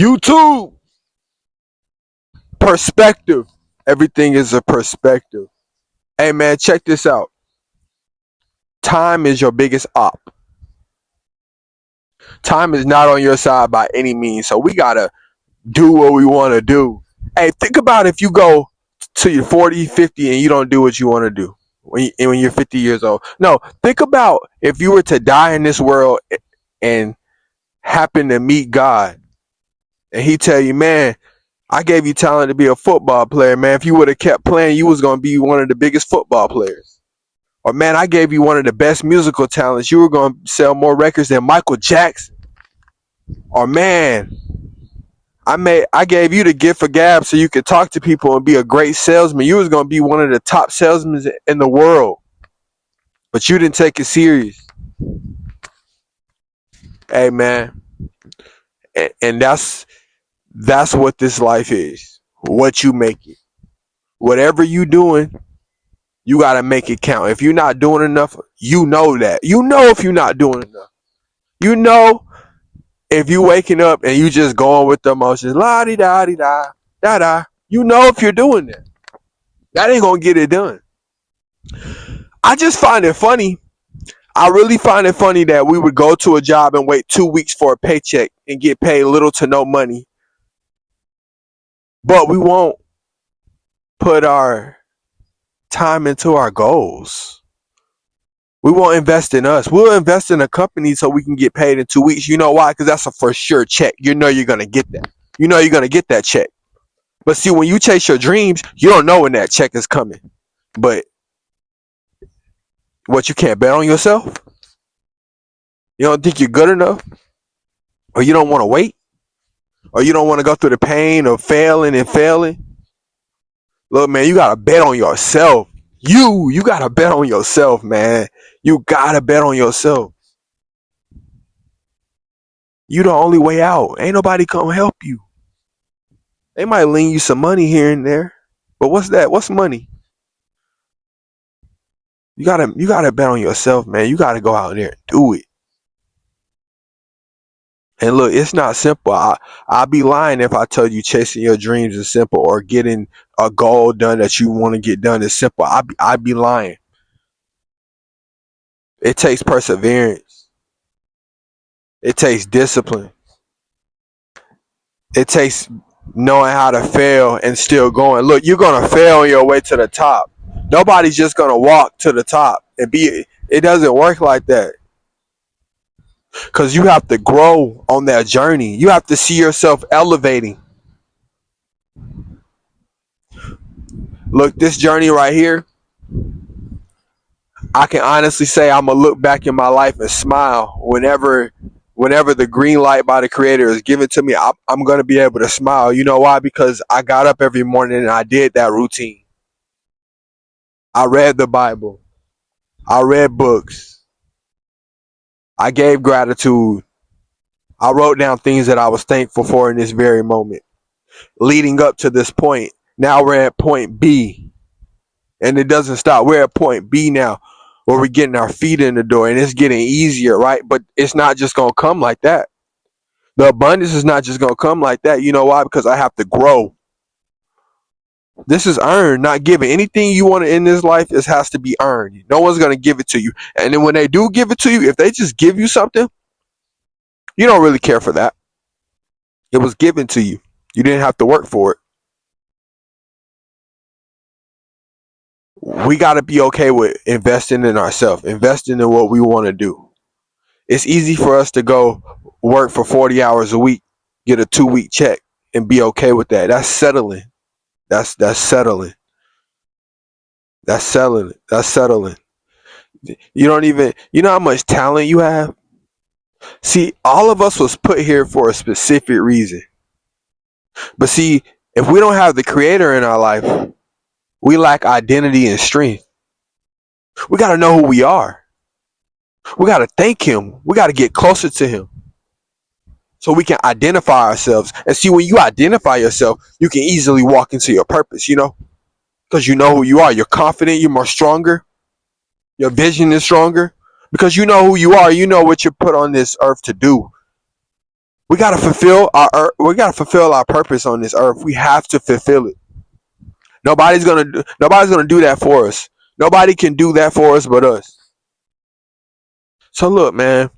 YouTube perspective. Everything is a perspective. Hey man, check this out. Time is your biggest op. Time is not on your side by any means. So we gotta do what we want to do. Hey, think about if you go to your 40, 50 and you don't do what you want to do when you're 50 years old. No, think about if you were to die in this world and happen to meet God and he tell you, man, I gave you talent to be a football player, man. If you would have kept playing, you was going to be one of the biggest football players. Or man, I gave you one of the best musical talents. You were going to sell more records than Michael Jackson. Or man, I gave you the gift of gab so you could talk to people and be a great salesman. You was gonna be one of the top salesmen in the world, but you didn't take it serious. Hey man, and that's what this life is. What you make it. Whatever you doing, you gotta make it count. If you're not doing enough, you know that. You know if you're not doing enough. You know if you waking up and you just going with the emotions, la di da di da da da. You know if you're doing that. That ain't gonna get it done. I just find it funny. I really find it funny that we would go to a job and wait 2 weeks for a paycheck and get paid little to no money, but we won't put our time into our goals. We won't invest in us. We'll invest in a company so we can get paid in 2 weeks. You know why? Because that's a for sure check. You know you're going to get that. You know you're going to get that check. But see, when you chase your dreams, you don't know when that check is coming. But what, you can't bet on yourself? You don't think you're good enough? Or you don't want to wait? Or you don't want to go through the pain of failing and failing? Look, man, you got to bet on yourself. You got to bet on yourself, man. You got to bet on yourself. You the only way out. Ain't nobody come help you. They might lend you some money here and there. But what's that? What's money? You gotta bet on yourself, man. You gotta go out there and do it. And look, it's not simple. I'd be lying if I told you chasing your dreams is simple or getting a goal done that you want to get done is simple. I'd be lying. It takes perseverance. It takes discipline. It takes knowing how to fail and still going. Look, you're gonna fail on your way to the top. Nobody's just gonna walk to the top and be. It doesn't work like that. Because you have to grow on that journey. You have to see yourself elevating. Look, this journey right here, I can honestly say I'm going to look back in my life and smile whenever the green light by the creator is given to me. I'm going to be able to smile. You know why? Because I got up every morning and I did that routine. I read the Bible. I read books. I gave gratitude. I wrote down things that I was thankful for in this very moment. Leading up to this point, now we're at point B. And it doesn't stop. We're at point B now where we're getting our feet in the door and it's getting easier, right? But it's not just going to come like that. The abundance is not just going to come like that. You know why? Because I have to grow. This is earned, not given. Anything you want in this life, it has to be earned. No one's going to give it to you. And then when they do give it to you, if they just give you something, you don't really care for that. It was given to you. You didn't have to work for it. We got to be okay with investing in ourselves, investing in what we want to do. It's easy for us to go work for 40 hours a week, get a 2-week check, and be okay with that. That's settling. That's settling. That's settling. That's settling. You don't even, you know how much talent you have? See, all of us was put here for a specific reason. But see, if we don't have the creator in our life, we lack identity and strength. We got to know who we are. We got to thank him. We got to get closer to him so we can identify ourselves. And see, when you identify yourself, you can easily walk into your purpose, you know, because you know who you are. You're confident. You're more stronger. Your vision is stronger because you know who you are. You know what you're put on this earth to do. We gotta fulfill our purpose on this earth. We have to fulfill it. Nobody's gonna do that for us. Nobody can do that for us but us. So look, man,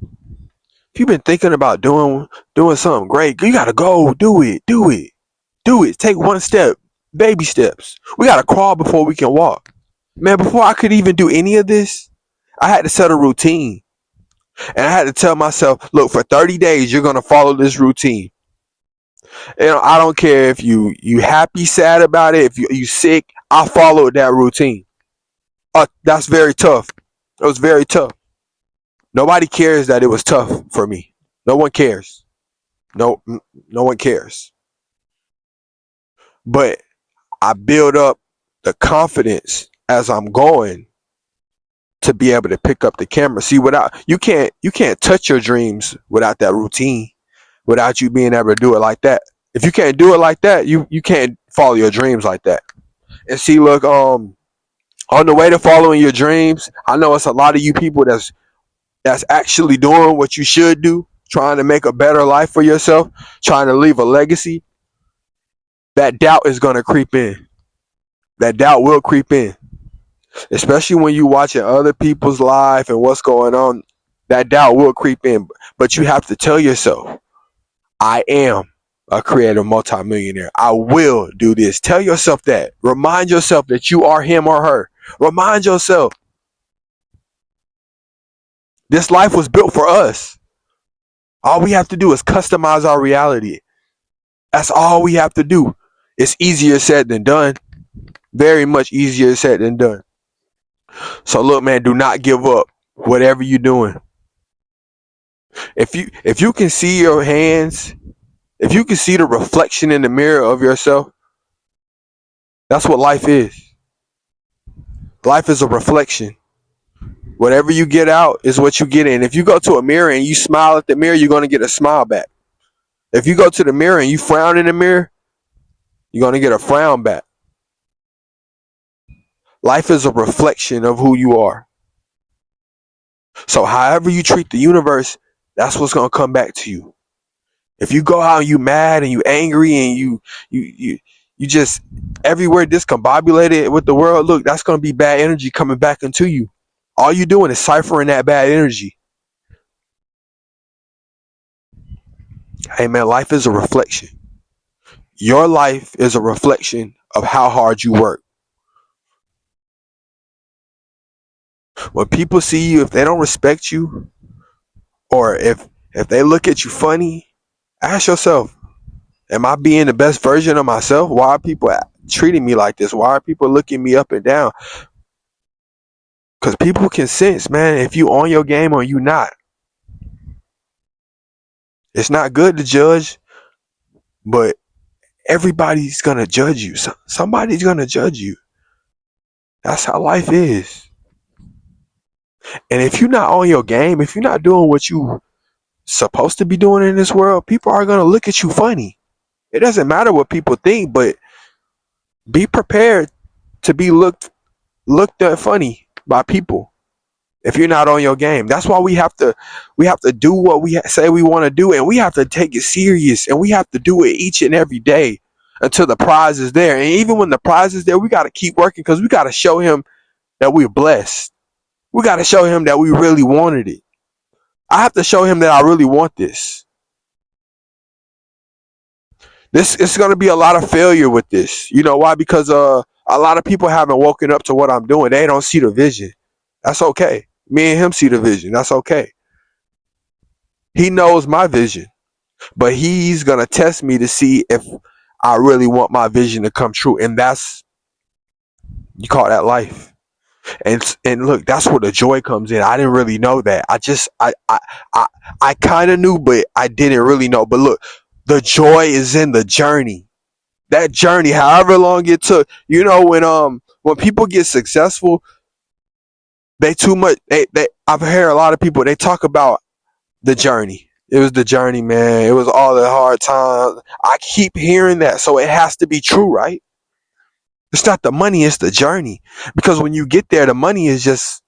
if you've been thinking about doing something great, you gotta go do it. Take one step, baby steps. We gotta crawl before we can walk. Man, before I could even do any of this, I had to set a routine. And I had to tell myself, look, for 30 days, you're going to follow this routine. I don't care if you happy, sad about it, if you sick. I followed that routine. That's very tough. It was very tough. Nobody cares that it was tough for me. No one cares. No one cares. But I build up the confidence as I'm going to be able to pick up the camera. See, without you can't touch your dreams without that routine, without you being able to do it like that. If you can't do it like that, you can't follow your dreams like that. And see, look, on the way to following your dreams, I know it's a lot of you people that's actually doing what you should do, trying to make a better life for yourself, trying to leave a legacy. That doubt is gonna creep in. That doubt will creep in, especially when you watching other people's life and what's going on. That doubt will creep in, but you have to tell yourself, I am a creative multimillionaire. I will do this. Tell yourself that. Remind yourself that you are him or her. Remind yourself this life was built for us. All we have to do is customize our reality. That's all we have to do. It's easier said than done. Very much easier said than done. So look, man, do not give up. Whatever you're doing. If you can see your hands, if you can see the reflection in the mirror of yourself, that's what life is. Life is a reflection. Whatever you get out is what you get in. If you go to a mirror and you smile at the mirror, you're going to get a smile back. If you go to the mirror and you frown in the mirror, you're going to get a frown back. Life is a reflection of who you are. So however you treat the universe, that's what's going to come back to you. If you go out and you mad and you angry and you just everywhere discombobulated with the world, look, that's going to be bad energy coming back into you. All you're doing is ciphering that bad energy. Hey man, life is a reflection. Your life is a reflection of how hard you work. When people see you, if they don't respect you, or if they look at you funny, ask yourself, am I being the best version of myself? Why are people treating me like this? Why are people looking me up and down? Because people can sense, man, if you on your game or you not. It's not good to judge, but everybody's going to judge you. Somebody's going to judge you. That's how life is. And if you're not on your game, if you're not doing what you supposed to be doing in this world, people are going to look at you funny. It doesn't matter what people think, but be prepared to be looked at funny by people if you're not on your game. That's why we have to do what we say we want to do, and we have to take it serious, and we have to do it each and every day until the prize is there. And even when the prize is there, we got to keep working, because we got to show him that we're blessed. We got to show him that we really wanted it. I have to show him that I really want this. This is going to be a lot of failure with this. You know why? Because a lot of people haven't woken up to what I'm doing. They don't see the vision. That's okay. Me and him see the vision. That's okay. He knows my vision, but he's going to test me to see if I really want my vision to come true. And that's, you call that life. And look, that's where the joy comes in. I didn't really know that. I kind of knew, but I didn't really know. But look, the joy is in the journey. That journey, however long it took. You know, when people get successful, they too much. I've heard a lot of people. They talk about the journey. It was the journey, man. It was all the hard times. I keep hearing that, so it has to be true, right? It's not the money, it's the journey. Because when you get there, the money is just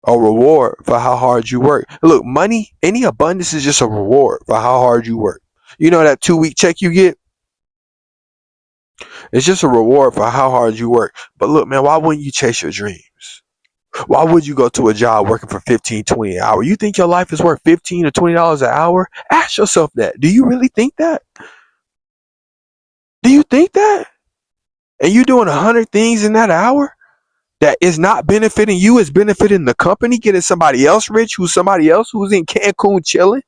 A reward for how hard you work. Look, money, any abundance is just a reward for how hard you work. You know that 2 week check you get? It's just a reward for how hard you work. But look, man, why wouldn't you chase your dreams? Why would you go to a job working for 15, 20 an hour? You think your life is worth $15 or $20 an hour? Ask yourself that. Do you really think that? Do you think that? And you doing 100 things in that hour that is not benefiting you, is benefiting the company, getting somebody else rich, who's somebody else who's in Cancun chilling?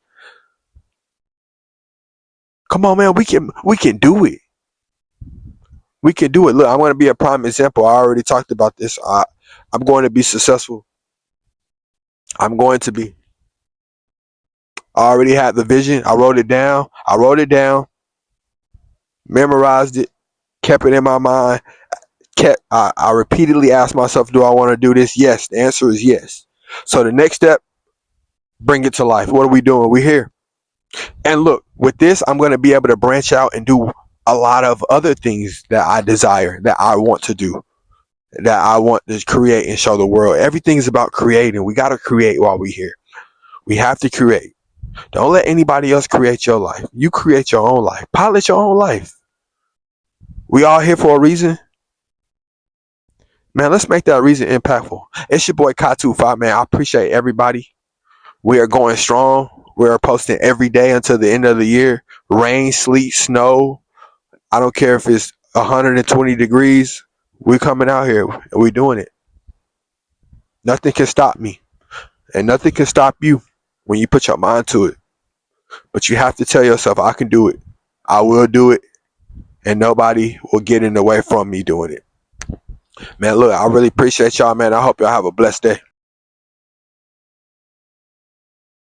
Come on, man, we can do it. We can do it. Look, I'm going to be a prime example. I already talked about this. I'm going to be successful. I'm going to be. I already had the vision. I wrote it down. Memorized it, kept it in my mind. I repeatedly asked myself, do I want to do this? Yes. The answer is yes. So the next step, bring it to life. What are we doing? We're here. And look, with this, I'm going to be able to branch out and do a lot of other things that I desire, that I want to do, that I want to create and show the world. Everything's about creating. We got to create while we're here. We have to create. Don't let anybody else create your life. You create your own life. Pilot your own life. We all here for a reason. Man, let's make that reason impactful. It's your boy Kai25, man. I appreciate everybody. We are going strong. We are posting every day until the end of the year. Rain, sleet, snow. I don't care if it's 120 degrees. We're coming out here and we're doing it. Nothing can stop me. And nothing can stop you when you put your mind to it. But you have to tell yourself, I can do it. I will do it. And nobody will get in the way from me doing it. Man, look, I really appreciate y'all, man. I hope y'all have a blessed day.